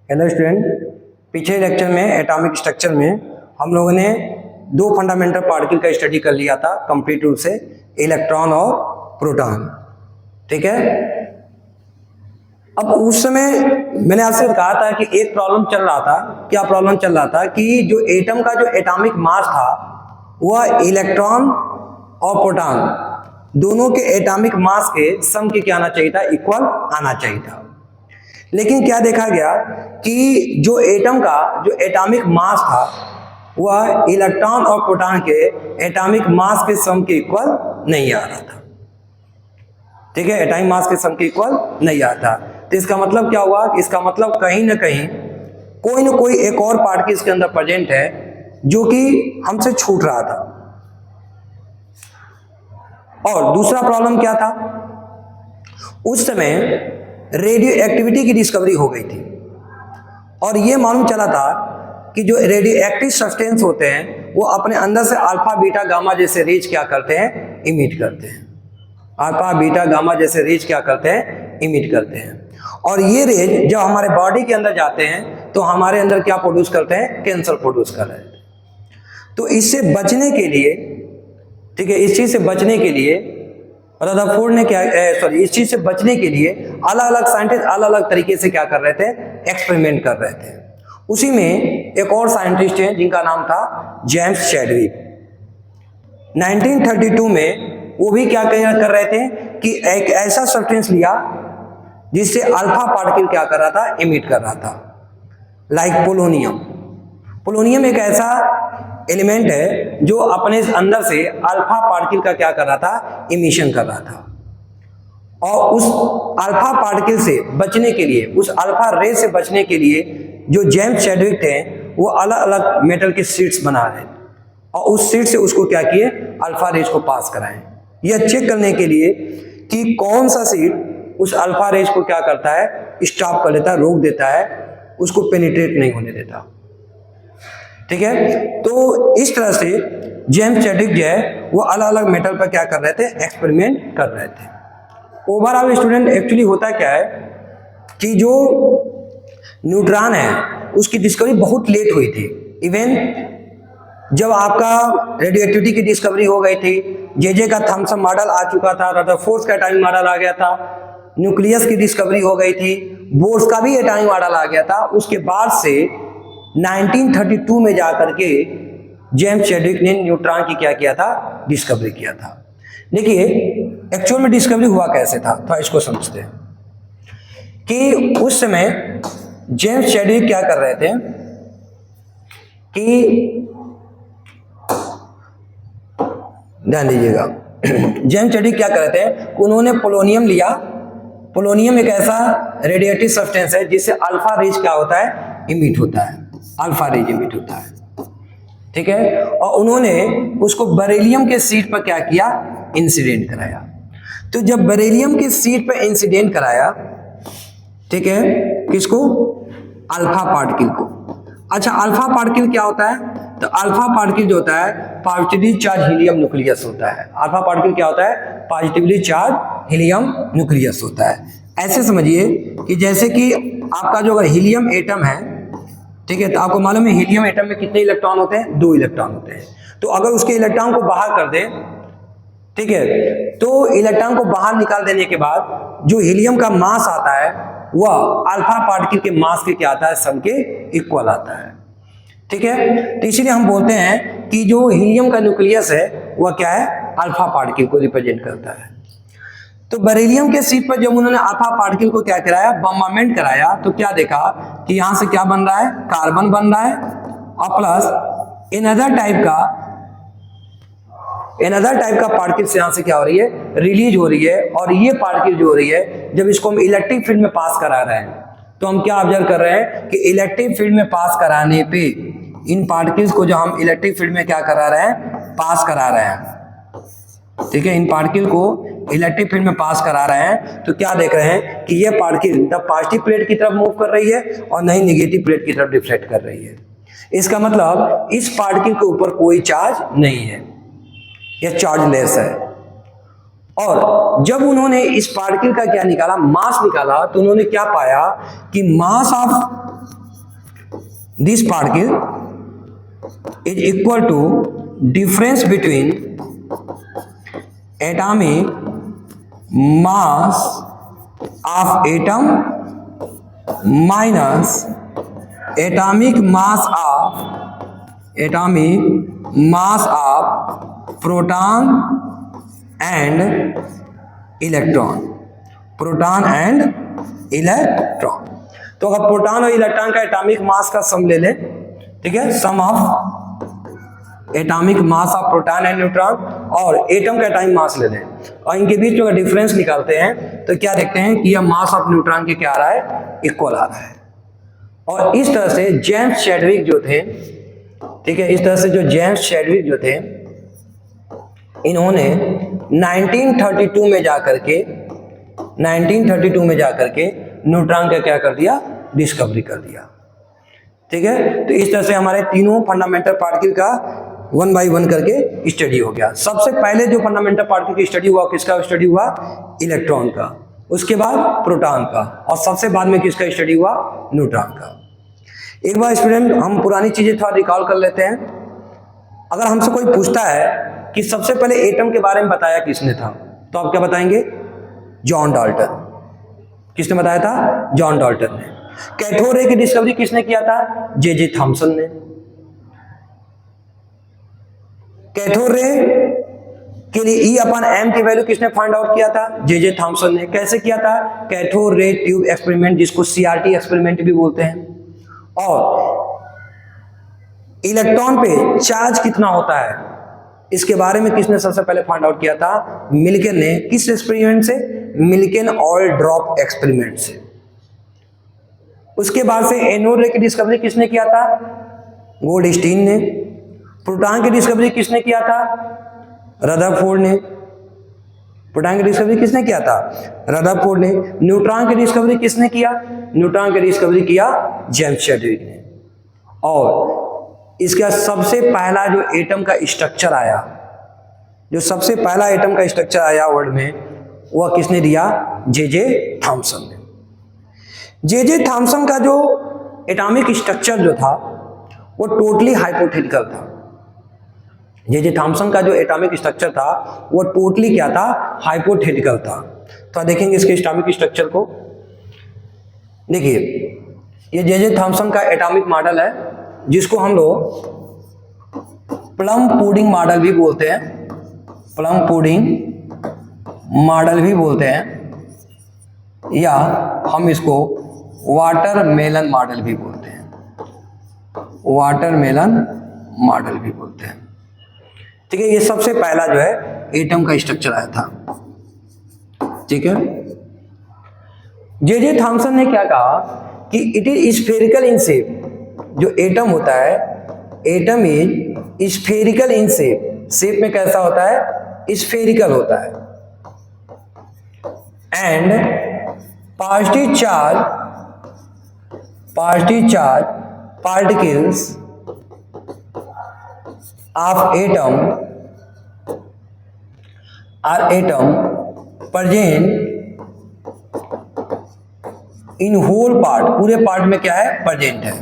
Hello student, पिछले lecture में atomic structure में हम लोगों ने दो फंडामेंटल पार्टिकल का स्टडी कर लिया था कंप्लीट रूप से, इलेक्ट्रॉन और प्रोटॉन। ठीक है। अब उस समय मैंने आपसे कहा था कि एक प्रॉब्लम चल रहा था। क्या प्रॉब्लम चल रहा था कि जो एटम का जो एटॉमिक मास था वह इलेक्ट्रॉन और प्रोटॉन दोनों के एटॉमिक मास के सम के क्या आना चाहिए था, इक्वल आना चाहिए था। लेकिन क्या देखा गया कि जो एटम का जो एटॉमिक मास था वह इलेक्ट्रॉन और प्रोटॉन के एटॉमिक मास के सम के इक्वल नहीं आ रहा था। ठीक है, एटॉमिक मास के सम के इक्वल नहीं आ रहा था। तो इसका मतलब क्या हुआ कि इसका मतलब कहीं ना कहीं कोई ना कोई एक और पार्टिकल इसके अंदर प्रेजेंट है जो कि हमसे छूट रहा था। और दूसरा प्रॉब्लम क्या था, उस समय रेडियो एक्टिविटी की डिस्कवरी हो गई थी और यह मालूम चला था कि जो रेडियो एक्टिव सब्सटेंस होते हैं वो अपने अंदर से अल्फा बीटा गामा जैसे रेज क्या करते हैं, इमिट करते हैं। अल्फा बीटा गामा जैसे रेज क्या करते हैं, इमिट करते हैं। और ये रेज जब हमारे बॉडी के अंदर जाते हैं तो हमारे अंदर क्या प्रोड्यूस करते हैं, कैंसर प्रोड्यूस कर रहे हैं। तो इससे बचने के लिए, ठीक है, इस चीज से बचने के लिए रदरफोर्ड ने क्या इस चीज से बचने के लिए अलग अलग साइंटिस्ट अलग अलग तरीके से क्या कर रहे थे, एक्सपेरिमेंट कर रहे थे। उसी में एक और साइंटिस्ट हैं जिनका नाम था जेम्स चैडविक। 1932 में वो भी क्या कर रहे थे कि एक ऐसा सब्सटेंस लिया जिससे अल्फा पार्टिकल क्या कर रहा था, इमिट कर रहा था, लाइक पोलोनियम। पोलोनियम एक ऐसा एलिमेंट है जो अपने अंदर से अल्फा पार्टिकल का क्या कर रहा था, इमिशन कर रहा था। और उस अल्फा पार्टिकल से बचने के लिए, उस अल्फा रे से बचने के लिए जो जेम्स चैडविक थे वो अलग अलग मेटल के शीट्स बना रहे और उस शीट से उसको क्या किए, अल्फा रेज को पास कराएं। यह चेक करने के लिए कि कौन सा शीट उस अल्फा रेज को क्या करता है, स्टॉप कर देता है, रोक देता है, उसको पेनिट्रेट नहीं होने देता। ठीक है। तो इस तरह से जेम्स चैडविक जो है वो अलग अलग मेटल पर क्या कर रहे थे, एक्सपेरिमेंट कर रहे थे। ओवरऑल स्टूडेंट एक्चुअली होता क्या है कि जो न्यूट्रॉन है उसकी डिस्कवरी बहुत लेट हुई थी। इवन जब आपका रेडियो एक्टिविटी की डिस्कवरी हो गई थी, जे का थॉमसन मॉडल आ चुका था, रदरफोर्ड का एटॉमिक मॉडल आ गया था, न्यूक्लियस की डिस्कवरी हो गई थी, बोर्स का भी एटॉमिक मॉडल आ गया था। उसके बाद से 1932 में जाकर के जेम्स चैडविक ने न्यूट्रॉन की क्या किया था, डिस्कवरी किया था। देखिए एक्चुअल में डिस्कवरी हुआ कैसे था, तो इसको समझते हैं कि उस समय जेम्स चैडविक क्या कर रहे थे कि, ध्यान दीजिएगा, जेम्स चैडविक क्या कर रहे थे, उन्होंने पोलोनियम लिया। पोलोनियम एक ऐसा रेडिएटिव सब्सटेंस है जिससे अल्फा रेज क्या होता है, इमिट होता है, अल्फा रेज इमिट होता है। ठीक है। और उन्होंने उसको बेरिलियम के शीट पर क्या किया, इंसिडेंट कराया। तो जब बेरिलियम के शीट पर इंसिडेंट कराया, ठीक है, किसको, अल्फा पार्टिकल को। अच्छा, अल्फा पार्टिकल क्या होता है, तो अल्फा पार्टिकल जो होता है पॉजिटिवली चार्ज हीलियम न्यूक्लियस होता है। अल्फा पार्टिकल क्या होता है, पॉजिटिवली चार्ज हीलियम न्यूक्लियस होता है। ऐसे समझिए कि जैसे कि आपका जो अगर हीलियम एटम है, ठीक है, तो आपको मालूम है हीलियम एटम में कितने इलेक्ट्रॉन होते हैं, 2 इलेक्ट्रॉन होते हैं। तो अगर उसके इलेक्ट्रॉन को बाहर कर दे, ठीक है, तो इलेक्ट्रॉन को बाहर निकाल देने के बाद जो हीलियम का मास आता है वह अल्फा पार्टिकल के मास के क्या आता है, सम के इक्वल आता है। ठीक है। तो इसीलिए हम बोलते हैं कि जो हीलियम का न्यूक्लियस है वह क्या है, अल्फा पार्टिकल को रिप्रेजेंट करता है। तो बेरिलियम के शीट पर जब उन्होंने अल्फा पार्टिकल को क्या कराया, बम्बार्मेंट कराया, तो क्या देखा कि यहां से क्या बन रहा है, कार्बन बन रहा है और प्लस एनदर टाइप का पार्टिकल से यहां से क्या हो रही है, रिलीज हो रही है। और ये पार्टिकल जो हो रही है, जब इसको हम इलेक्ट्रिक फील्ड में पास करा रहे हैं तो हम क्या ऑब्जर्व कर रहे हैं कि इलेक्ट्रिक फील्ड में पास कराने पे इन पार्टिकल्स को जो हम इलेक्ट्रिक फील्ड में क्या करा रहे हैं, पास करा रहे हैं, ठीक है, इन पार्टिकल को इलेक्ट्रिक फील्ड में पास करा रहे हैं, तो क्या देख रहे हैं कि ये पार्टिकल न पॉजिटिव प्लेट की तरफ मूव कर रही है और न ही नेगेटिव प्लेट की तरफ डिफ्लेक्ट कर रही है। इसका मतलब इस पार्टिकल के ऊपर कोई चार्ज नहीं है, यह चार्जलेस है। और जब उन्होंने इस पार्टिकल का क्या निकाला, मास निकाला, तो उन्होंने क्या पाया कि mass of this particle is equal to difference between atomic mass of atom minus atomic mass of proton and electron. तो अगर प्रोटॉन और इलेक्ट्रॉन का एटॉमिक मास का सम ले ले, ठीक है, sum of atomic mass of proton and neutron और एटम का एटॉमिक मास ले लें और इनके बीच में डिफरेंस निकालते हैं तो क्या देखते हैं कि यह मास ऑफ न्यूट्रॉन के क्या आ रहा है, इक्वल आ रहा है। और इस तरह से जेम्स चैडविक जो थे, ठीक है, इस तरह से जो जेम्स चैडविक जो थे, इन्होंने 1932 में जाकर के न्यूट्रॉन का क्या कर दिया, डिस्कवरी कर दिया। ठीक है, तो इस तरह से हमारे तीनों फंडामेंटल पार्टिकल का 1 बाय 1 करके स्टडी हो गया। सबसे पहले जो फंडामेंटल पार्टिकल की स्टडी हुआ, किसका स्टडी हुआ, इलेक्ट्रॉन का, उसके बाद प्रोटॉन का, और सबसे बाद में किसका स्टडी हुआ, न्यूट्रॉन का। एक बार स्टूडेंट हम पुरानी चीजें थोड़ा रिकॉल कर लेते हैं। अगर हमसे कोई पूछता है कि सबसे पहले एटम के बारे में बताया किसने था, तो आप क्या बताएंगे, जॉन डाल्टन। किसने बताया था, जॉन डाल्टन ने। कैथोड रे की डिस्कवरी किसने किया था, जे थॉमसन ने। कैथोड रे के लिए E/m की वैल्यू किसने फाइंड आउट किया था, जे थॉमसन ने। कैसे किया था, कैथोड रे ट्यूब एक्सपेरिमेंट, जिसको CRT एक्सपेरिमेंट भी बोलते हैं। और इलेक्ट्रॉन पे चार्ज कितना होता है, इसके बारे में किसने सबसे पहले फाइंड आउट किया था, मिल्कन ने। किस एक्सपेरिमेंट से, मिल्कन ऑयल ड्रॉप एक्सपेरिमेंट से। उसके बाद से एनोड रे की डिस्कवरी किसने किया था, गोल्डस्टीन ने। प्रोटॉन की डिस्कवरी किसने किया था, रदरफोर्ड ने। प्रोटॉन की डिस्कवरी किसने किया था, रदरफोर्ड ने। न्यूट्रॉन की डिस्कवरी किसने किया, न्यूट्रॉन की डिस्कवरी किया जेम्स चैडविक ने। और इसका सबसे पहला जो एटम का स्ट्रक्चर आया, जो सबसे पहला एटम का स्ट्रक्चर आया वर्ल्ड में, वह किसने दिया, जे थॉमसन ने। जे थॉमसन का जो एटॉमिक स्ट्रक्चर जो था वो टोटली हाइपोथेटिकल था। जे थॉमसन का जो एटॉमिक स्ट्रक्चर था वो टोटली क्या था, हाइपोथेटिकल था। तो देखेंगे इसके एटॉमिक स्ट्रक्चर को। देखिए, ये जे थॉमसन का एटॉमिक मॉडल है, जिसको हम लोग प्लम पुडिंग मॉडल भी बोलते हैं, प्लम पुडिंग मॉडल भी बोलते हैं, या हम इसको वाटरमेलन मॉडल भी बोलते हैं, वाटरमेलन मॉडल भी बोलते हैं। ठीक है, ये सबसे पहला जो है एटम का स्ट्रक्चर आया था। ठीक है, जे थॉमसन ने क्या कहा कि it is spherical in shape. जो एटम होता है, atom is spherical in shape. Shape में कैसा होता है, स्फेरिकल होता है। And positive charge particles of atom present in whole part, पूरे पार्ट में क्या है, प्रेजेंट है।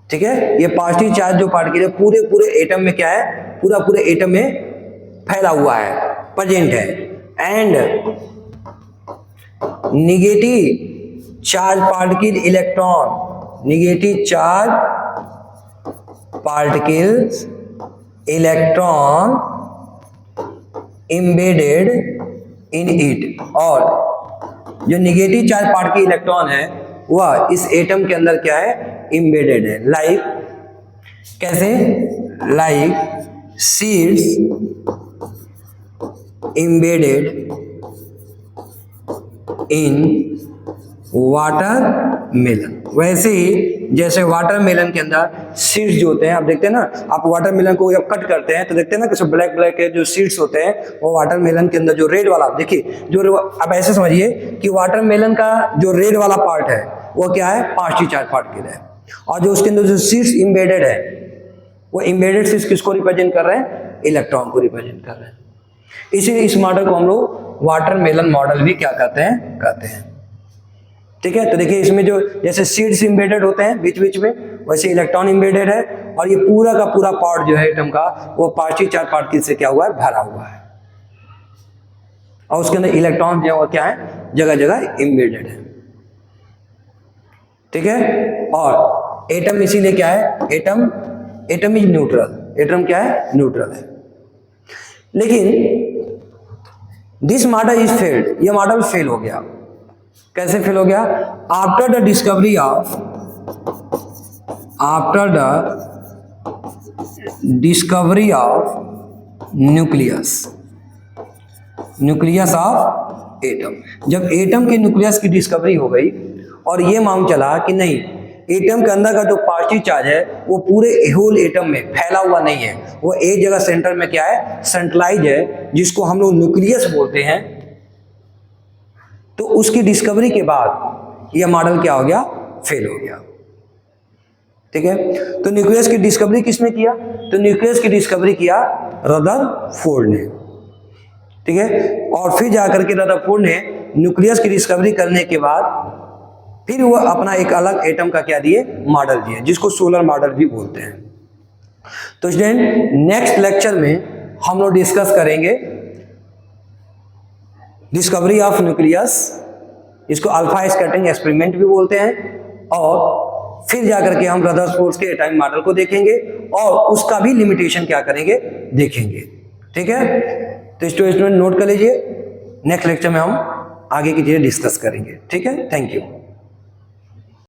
ठीक है, ये पॉजिटिव चार्ज जो पार्टिकल है पूरे एटम में क्या है, पूरे एटम में फैला हुआ है, प्रेजेंट है। And negative charge particle electron, negative charge particles electron embedded in it. और जो नेगेटिव चार्ज पार्टिकल इलेक्ट्रॉन है वह इस एटम के अंदर क्या है, एम्बेडेड है। लाइक कैसे, like seeds embedded in watermelon. वैसे ही जैसे वाटरमेलन के अंदर सीड्स जो होते हैं, आप देखते हैं ना, आप वाटरमेलन को जब कट करते हैं तो देखते हैं ना कि ब्लैक के जो सीड्स होते हैं वो वाटरमेलन के अंदर जो रेड वाला, देखिए जो आप ऐसे समझिए कि वाटरमेलन का जो रेड वाला पार्ट है वो क्या है, पॉजिटिव चार्ज पार्टिकल है। और जो उसके अंदर जो सीड्स इम्बेडेड है, वो इम्बेडेड सीड्स किसको रिप्रेजेंट कर रहे हैं, इलेक्ट्रॉन को रिप्रेजेंट कर रहे हैं। इसीलिए इस मॉडल को हम लोग वाटरमेलन मॉडल भी क्या कहते हैं। ठीक है, तो देखिए इसमें जो जैसे सीड्स इम्बेडेड होते हैं बीच बीच में, वैसे इलेक्ट्रॉन एम्बेडेड है, और ये पूरा का पूरा पार्ट जो है एटम का वो पार्शियल चार्ज पार्टिकल से क्या हुआ है, भरा हुआ है, और उसके अंदर इलेक्ट्रॉन जो है वो क्या है, जगह जगह एम्बेडेड है। ठीक है, और एटम इसीलिए क्या है, एटम इज न्यूट्रल, एटम क्या है, न्यूट्रल है। लेकिन दिस मॉडल इज फेल्ड, ये मॉडल फेल हो गया। कैसे फेल हो गया? After the discovery of nucleus of atom. जब एटम के न्यूक्लियस की डिस्कवरी हो गई और ये मालूम चला कि नहीं, एटम के अंदर का जो पार्शियल चार्ज है वो पूरे होल एटम में फैला हुआ नहीं है, वो एक जगह सेंटर में क्या है, सेंट्रलाइज है, जिसको हम लोग न्यूक्लियस बोलते हैं। तो उसकी डिस्कवरी के बाद यह मॉडल क्या हो गया, फेल हो गया। ठीक है, तो न्यूक्लियस की डिस्कवरी किसने किया? तो न्यूक्लियस की डिस्कवरी किया रदरफोर्ड ने। ठीक है, और फिर जाकर के रदरफोर्ड ने न्यूक्लियस की डिस्कवरी करने के बाद फिर वो अपना एक अलग एटम का क्या दिए, मॉडल दिए, जिसको सोलर मॉडल भी बोलते हैं। तो स्टूडेंट नेक्स्ट लेक्चर में हम लोग डिस्कस करेंगे डिस्कवरी ऑफ न्यूक्लियस, इसको अल्फा स्कैटरिंग एक्सपेरिमेंट भी बोलते हैं, और फिर जाकर के हम रदरफोर्ड के एटॉमिक मॉडल को देखेंगे और उसका भी लिमिटेशन क्या करेंगे, देखेंगे। ठीक है, तो स्टूडेंट नोट कर लीजिए, नेक्स्ट लेक्चर में हम आगे की चीजें डिस्कस करेंगे। ठीक है, थैंक यू।